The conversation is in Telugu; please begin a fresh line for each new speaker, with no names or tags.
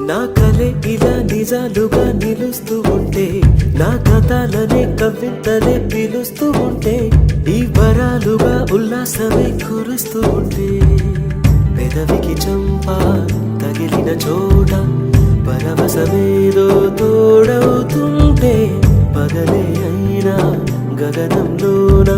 నా కలే ఇలా నిజాలుగా నిలుస్తూ ఉంటే, నా కథలనే కవితలే పిలుస్తూ ఉంటే, ఈ వరాలుగా ఉల్లాసమే కురుస్తూ ఉంటే, పెదవికి చంప తగిలిన చోట పరవశమేదో తోడవుతుంటే, పగలే అయినా గగనంలోన